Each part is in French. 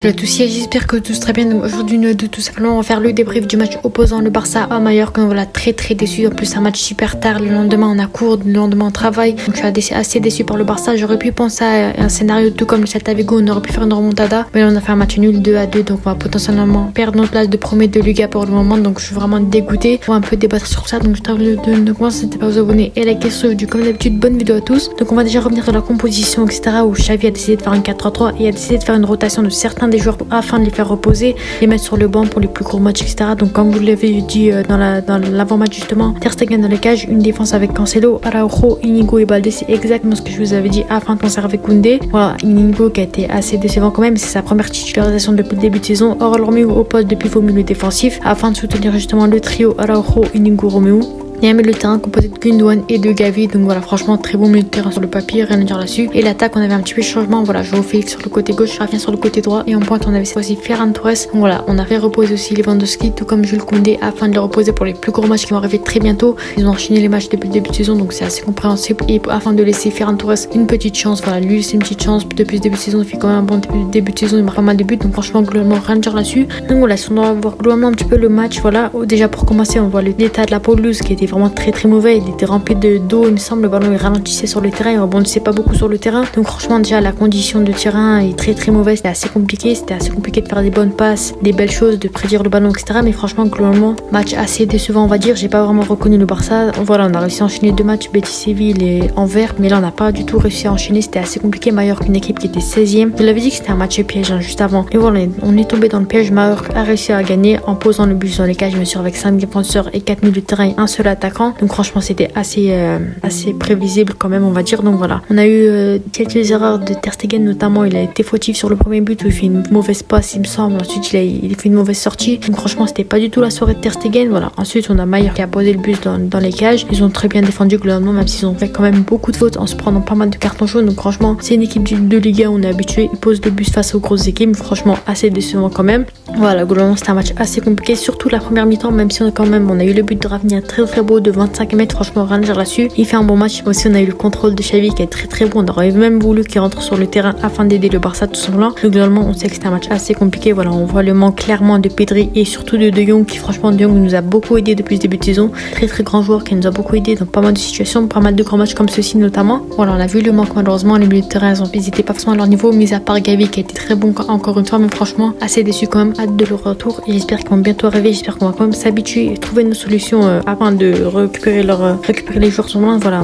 Salut à tous, j'espère que tous très bien. Donc aujourd'hui, nous deux tout simplement, on va faire le débrief du match opposant le Barça à Mallorca. Voilà, très déçu. En plus, un match super tard. Le lendemain, on a cours, le lendemain, on travaille. Donc je suis assez déçu par le Barça. J'aurais pu penser à un scénario tout comme le Celta Vigo. On aurait pu faire une remontada. Mais là, on a fait un match nul 2-2. Donc on va potentiellement perdre notre place de premier de Liga pour le moment. Donc je suis vraiment dégoûté. On va un peu débattre sur ça. Donc je t'invite de commencer. N'hésitez pas à vous abonner et liker ce vidéo. Comme d'habitude, bonne vidéo à tous. Donc on va déjà revenir sur la composition, etc. Où Xavi a décidé de faire un 4-3-3 et a décidé de faire une rotation de certains des joueurs afin de les faire reposer, les mettre sur le banc pour les plus gros matchs, etc. Donc comme vous l'avez dit dans l'avant-match justement, Ter Stegen dans les cages, une défense avec Cancelo, Araujo, Inigo et Balde, c'est exactement ce que je vous avais dit afin de conserver Koundé. Voilà, Inigo qui a été assez décevant quand même, c'est sa première titularisation depuis le début de saison. Orlormiu au poste de pivot milieu défensif afin de soutenir justement le trio Araujo, Inigo, Romeu. Il y a un milieu de terrain composé de Gundogan et de Gavi. Donc voilà, franchement, très bon milieu de terrain sur le papier, rien à dire là-dessus. Et l'attaque, on avait un petit peu de changement. Voilà, Joao Félix sur le côté gauche, Rafinha sur le côté droit. Et en pointe, on avait cette fois-ci Ferran Torres. Donc voilà, on a fait reposer aussi Lewandowski, tout comme Jules Koundé, afin de les reposer pour les plus gros matchs qui vont arriver très bientôt. Ils ont enchaîné les matchs depuis le début de saison, donc c'est assez compréhensible. Et afin de laisser Ferran Torres une petite chance, voilà, lui, c'est une petite chance. Depuis le début de saison, il fait quand même un bon début de saison, il marque pas mal de buts. Donc franchement, globalement, rien à dire là-dessus. Donc voilà, si on doit voir globalement un petit peu le match, voilà, déjà pour commencer, on voit l'état de la pelouse qui était vraiment très mauvais. Il était rempli d'eau, il me semble. Le ballon il ralentissait sur le terrain, il rebondissait pas beaucoup sur le terrain. Donc franchement, déjà la condition de terrain est très mauvaise. C'était assez compliqué de faire des bonnes passes, des belles choses, de prédire le ballon, etc. Mais franchement, globalement, match assez décevant, on va dire. J'ai pas vraiment reconnu le Barça. Voilà, on a réussi à enchaîner deux matchs, Betis Séville et Anvers, mais là on n'a pas du tout réussi à enchaîner. C'était assez compliqué. Mallorca, une équipe qui était 16e. Je l'avais dit que c'était un match piège juste avant. Et voilà, on est tombé dans le piège. Mallorca a réussi à gagner en posant le but dans les cages, bien sûr, avec 5 défenseurs et 4 milieux de terrain et un seul attaquant. Donc franchement, c'était assez prévisible quand même, on va dire. Donc voilà, on a eu quelques erreurs de Ter Stegen, notamment il a été fautif sur le premier but où il fait une mauvaise passe, il me semble. Ensuite il fait une mauvaise sortie. Donc franchement, c'était pas du tout la soirée de Ter Stegen. Voilà, ensuite on a Mallorca qui a posé le but dans les cages. Ils ont très bien défendu globalement, même s'ils ont fait quand même beaucoup de fautes en se prenant pas mal de cartons jaunes. Donc franchement, c'est une équipe de Liga, on est habitué. Ils posent le but face aux grosses équipes, franchement assez décevant quand même. Voilà, globalement c'était un match assez compliqué, surtout la première mi-temps, même si on a eu le but de Rafinha très beau de 25 mètres. Franchement, rien à dire là-dessus. Il fait un bon match. Aussi, on a eu le contrôle de Xavi qui est très bon. On aurait même voulu qu'il rentre sur le terrain afin d'aider le Barça tout simplement. Donc, globalement, on sait que c'était un match assez compliqué. Voilà, on voit le manque clairement de Pedri et surtout de Jong qui, franchement, De Jong nous a beaucoup aidé depuis le début de saison. Très grand joueur qui nous a beaucoup aidé dans pas mal de situations, pas mal de grands matchs comme ceci notamment. Voilà, on a vu le manque malheureusement. Les milieux de terrain, ils n'étaient pas forcément à leur niveau, mis à part Gavi qui a été très bon encore une fois. Mais franchement, assez déçu quand même. Hâte de leur retour et j'espère qu'ils vont bientôt arriver. J'espère qu'on va quand même s'habituer et trouver une solution afin de récupérer les joueurs sur le voilà.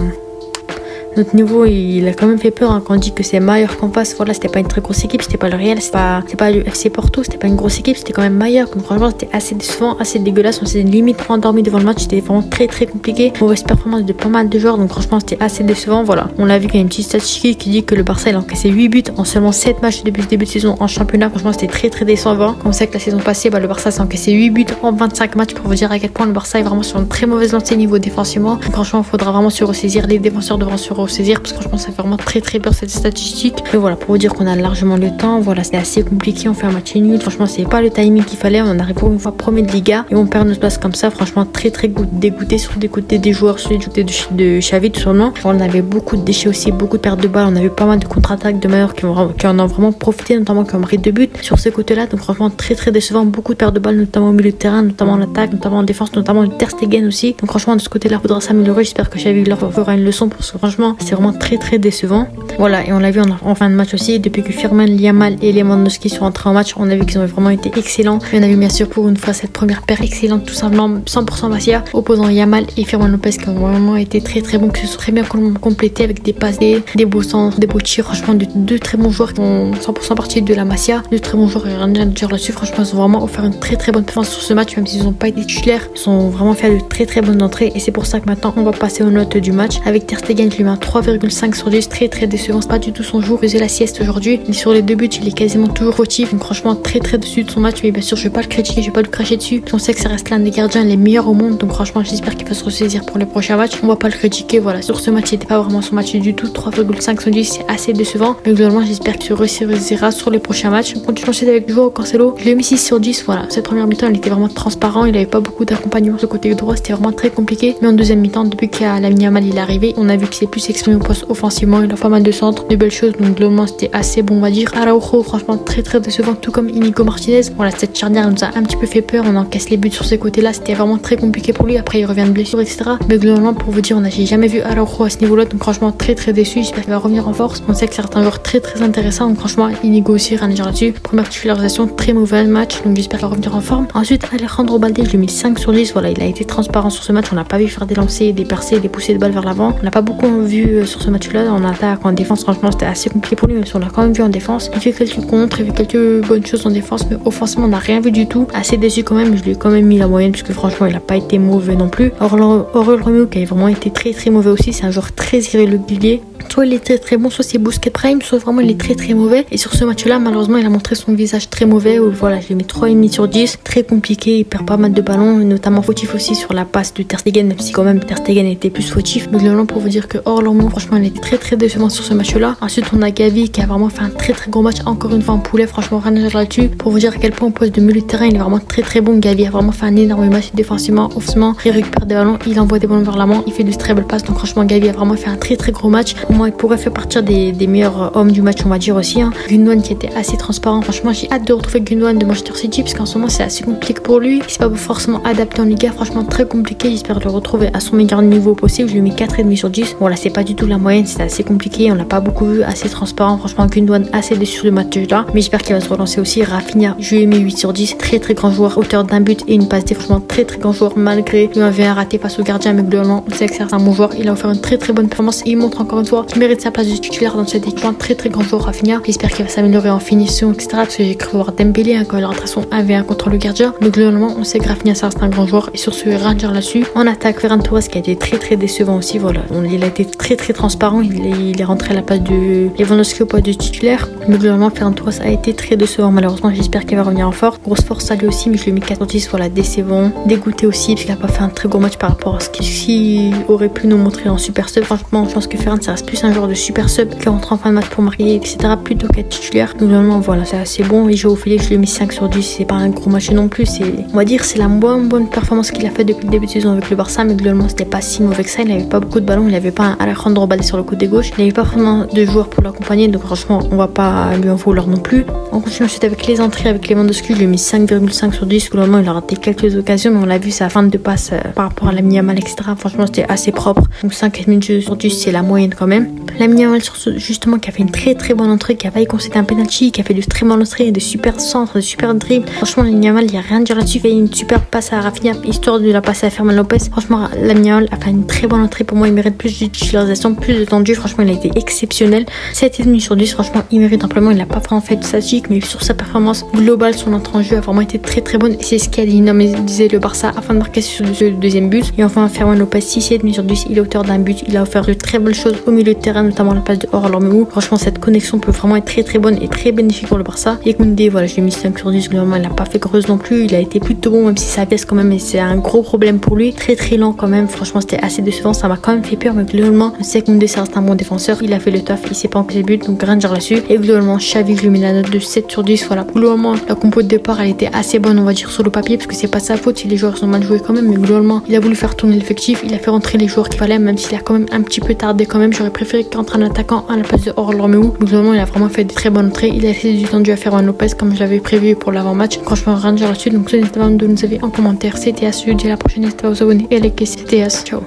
Notre niveau, il a quand même fait peur quand on dit que c'est Mallorca qu'en face. Voilà, c'était pas une très grosse équipe, c'était pas le Real, c'était pas le FC Porto, c'était pas une grosse équipe, c'était quand même Mallorca. Donc franchement, c'était assez décevant, assez dégueulasse. On s'est limite endormi devant le match, c'était vraiment très compliqué. Mauvaise performance de pas mal de joueurs, donc franchement, c'était assez décevant. Voilà, on l'a vu qu'il y a une petite statistique qui dit que le Barça il a encaissé 8 buts en seulement 7 matchs depuis le début de saison en championnat. Franchement, c'était très décevant. Comme on sait que la saison passée, le Barça s'est encaissé 8 buts en 25 matchs pour vous dire à quel point le Barça est vraiment sur une très mauvaise lancée niveau défensivement. Donc, franchement, il faudra vraiment se ressaisir. Les défenseurs devront se ressaisir parce que franchement, ça fait vraiment très peur cette statistique. Et voilà, pour vous dire qu'on a largement le temps. Voilà, c'est assez compliqué, on fait un match nul. Franchement, c'est pas le timing qu'il fallait. On arrive pour une fois premier de Liga et on perd notre place comme ça. Franchement, très dégoûté sur des côtés des joueurs, sur les côtés de Xavi tout simplement. On avait beaucoup de déchets aussi, beaucoup de pertes de balles. On a eu pas mal de contre-attaques de Mallorca qui en ont vraiment profité, notamment qui ont marqué 2 buts sur ce côté-là. Donc franchement, très décevant. Beaucoup de pertes de balles, notamment au milieu de terrain, notamment en attaque, notamment en défense, notamment Ter Stegen aussi. Donc franchement, de ce côté-là, il faudra s'améliorer. J'espère que Xavi leur fera une leçon parce que franchement, c'est vraiment très décevant. Voilà, et on l'a vu en fin de match aussi, depuis que Firmin, Yamal et Lewandowski sont entrés en match, on a vu qu'ils ont vraiment été excellents. Et on a vu bien sûr pour une fois cette première paire excellente, tout simplement 100% Masia, opposant Yamal et Firmin Lopez qui ont vraiment été très bons, qui se sont très bien complétés avec des passes, des beaux centres, des beaux tirs. Franchement, deux très bons joueurs qui ont 100% partie de la Masia, deux très bons joueurs et rien à dire là-dessus. Franchement, ils ont vraiment offert une très bonne performance sur ce match, même s'ils n'ont pas été titulaires. Ils ont vraiment fait de très bonnes entrées et c'est pour ça que maintenant on va passer aux notes du match. Avec Ter Stegen, je lui mets un 3,5 sur 10, très décevant. C'est pas du tout son jour. Il faisait la sieste aujourd'hui. Et sur les 2 buts, il est quasiment toujours fautif. Donc franchement, très dessus de son match. Mais bien sûr, je vais pas le critiquer, je vais pas le cracher dessus. On sait que ça reste l'un des gardiens les meilleurs au monde. Donc franchement, j'espère qu'il va se ressaisir pour les prochains matchs. On va pas le critiquer. Voilà, sur ce match, c'était pas vraiment son match du tout. 3,5 sur 10, c'est assez décevant. Mais globalement, j'espère qu'il se ressaisira sur les prochains matchs. On continue ensuite avec Joao Cancelo. Je lui ai mis 6 sur 10. Voilà, cette première mi-temps, il était vraiment transparent. Il avait pas beaucoup d'accompagnement. Ce côté droit, c'était vraiment très compliqué. Mais en deuxième mi-temps, depuis que Lamine Yamal il est arrivé, on a vu qu'il s'est plus s'exprimer au poste offensivement. Il a pas mal de centres, de belles choses. Donc globalement c'était assez bon, on va dire. Araujo, franchement très décevant, tout comme Inigo Martinez. Voilà, cette charnière nous a un petit peu fait peur. On encaisse les buts sur ces côtés-là. C'était vraiment très compliqué pour lui. Après il revient de blessure, etc. Mais globalement, pour vous dire, j'ai jamais vu Araujo à ce niveau-là. Donc franchement très déçu. J'espère qu'il va revenir en force. On sait que certains joueurs très intéressants. Donc franchement, Inigo aussi, rien à dire là-dessus. Première titularisation, très mauvais match. Donc j'espère qu'il va revenir en forme. Ensuite, Alejandro Balde, je lui ai mis 5 sur 10. Voilà, il a été transparent sur ce match. On n'a pas vu faire des lancers, des percées, des poussées de balles vers l'avant. On n'a pas beaucoup vu sur ce match-là. En attaque, en défense, franchement, c'était assez compliqué pour lui. Même si on l'a quand même vu en défense. Il fait quelques contres, il fait quelques bonnes choses en défense. Mais offensivement, on n'a rien vu du tout. Assez déçu quand même. Je lui ai quand même mis la moyenne. Parce que franchement, il n'a pas été mauvais non plus. Aurel Romeu, qui a vraiment été très mauvais aussi. C'est un joueur très irrégulier. Soit il est très bon, soit c'est Busquets Prime, soit vraiment il est très mauvais. Et sur ce match-là, malheureusement, il a montré son visage très mauvais. Où voilà, je lui ai mis 3,5 sur 10. Très compliqué, il perd pas mal de ballons, notamment fautif aussi sur la passe de Ter Stegen, même si quand même Ter Stegen était plus fautif. Mais globalement, pour vous dire que Orlando, franchement, il était très décevant sur ce match-là. Ensuite, on a Gavi qui a vraiment fait un très gros match, encore une fois en poulet. Franchement, rien à dire là-dessus. Pour vous dire à quel point au poste de milieu de terrain, il est vraiment très bon. Gavi a vraiment fait un énorme match défensivement, offensivement. Il récupère des ballons, il envoie des ballons vers l'avant, il fait de très belles passes. Donc franchement, Gavi a vraiment fait un très gros match. Pour moi, il pourrait faire partie des meilleurs hommes du match, on va dire aussi. Gundogan qui était assez transparent. Franchement, j'ai hâte de retrouver Gundogan de Manchester City parce qu'en ce moment, c'est assez compliqué pour lui. Il s'est pas forcément adapté en Liga. Franchement, très compliqué. J'espère le retrouver à son meilleur niveau possible. Je lui ai mis 4,5 sur 10. Voilà, c'est pas du tout la moyenne. C'était assez compliqué. On l'a pas beaucoup vu. Assez transparent. Franchement, Gundogan assez déçu sur le match là. Mais j'espère qu'il va se relancer aussi. Rafinha, je lui ai mis 8 sur 10. Très grand joueur. Auteur d'un but et une passe D. Franchement, très grand joueur malgré lui avait un raté face au gardien. Mais globalement, on sait que c'est un bon joueur. Il a offert une très bonne performance. Et il montre encore une fois qu'il mérite sa place de titulaire dans cette équipe. Très grand joueur Rafinha. J'espère qu'il va s'améliorer en finition, etc. Parce que j'ai cru voir Dembélé quand il rentre son 1v1 contre le gardien. Donc globalement, on sait que Rafinha ça reste un grand joueur. Et sur ce, Ranger là-dessus. En attaque, Ferran Torres qui a été très décevant aussi. Voilà, il a été très transparent. Il est rentré à la place de Lewandowski au poste de titulaire. Mais globalement, Ferran Torres a été très décevant. Malheureusement, j'espère qu'il va revenir en force. Grosse force à lui aussi, mais je lui ai mis 4 sur 10. Voilà, décevant. Dégoûté aussi, parce qu'il n'a pas fait un très gros match par rapport à ce qu'il aurait pu nous montrer en super sub. Franchement, je pense que Ferran ça reste plus un joueur de super sub qui rentre en fin de match pour marquer, etc. plutôt qu'être titulaire. Donc normalement voilà, c'est assez bon. Et João Félix, je lui ai mis 5 sur 10. C'est pas un gros match non plus. On va dire c'est la bonne performance qu'il a fait depuis le début de saison avec le Barça. Mais globalement c'était pas si mauvais que ça. Il n'avait pas beaucoup de ballons. Il n'avait pas un Alejandro Balde sur le côté gauche. Il n'avait pas vraiment de joueurs pour l'accompagner. Donc franchement on va pas lui en vouloir non plus. On continue ensuite avec les entrées avec Lewandowski. Je lui ai mis 5,5 sur 10. Globalement il a raté quelques occasions. Mais on l'a vu sa fin de passe par rapport à Lamine Yamal, etc. Franchement c'était assez propre. Donc 5,5 sur 10 c'est la moyenne quand même. Lamine Yamal justement qui a fait une très bonne entrée, qui a failli concéder un penalty, qui a fait de très bonnes entrées, de super centres, de super dribbles. Franchement, Lamine Yamal, il n'y a rien à dire là-dessus. Il fait une super passe à Rafinha, histoire de la passer à Ferman Lopez. Franchement, Lamine Yamal a fait une très bonne entrée. Pour moi, il mérite plus de titularisation, plus de temps de jeu. Franchement, il a été exceptionnel. 7,5 sur 10. Franchement, il mérite amplement. Il n'a pas vraiment fait de statistique, mais sur sa performance globale, son entrée en jeu a vraiment été très bonne. Et c'est ce qu'a disait le Barça afin de marquer sur le deuxième but. Et enfin, Ferman Lopez, 6,5 sur 10. Il est auteur d'un but. Il a offert de très belles choses au milieu de terrain, notamment la passe de Orlando. Franchement, cette connexion peut vraiment être très bonne et très bénéfique pour le Barça. Et Koundé, voilà, je lui ai mis 5 sur 10. Globalement, il n'a pas fait creuse non plus. Il a été plutôt bon, même si ça baisse quand même. Et c'est un gros problème pour lui. Très lent quand même. Franchement, c'était assez décevant. Ça m'a quand même fait peur. Mais globalement, on sait que Koundé, ça reste un bon défenseur. Il a fait le taf. Il s'est pas encaissé le but. Donc, rien à dire là-dessus. Et globalement, Xavi, je lui mets la note de 7 sur 10. Voilà. Globalement, la compo de départ, elle était assez bonne, on va dire, sur le papier. Parce que c'est pas sa faute si les joueurs sont mal joués quand même. Mais globalement, il a voulu faire tourner l'effectif. Il a fait rentrer les joueurs qu'il fallait, même s'il a quand même un petit peu tardé quand même. J'aurais préféré qu'entre un attaquant à la place de Orlando. Donc, globalement, il a vraiment fait de très bonnes entrées. Il a laissé du temps de jeu à Ferran Lopez comme je l'avais prévu pour l'avant-match. Franchement, rien à dire là-dessus. Donc, n'hésitez pas à nous donner en commentaire. C'était à ce. Je vous dis à la prochaine. N'hésitez pas à vous abonner et à liker. C'était à ciao.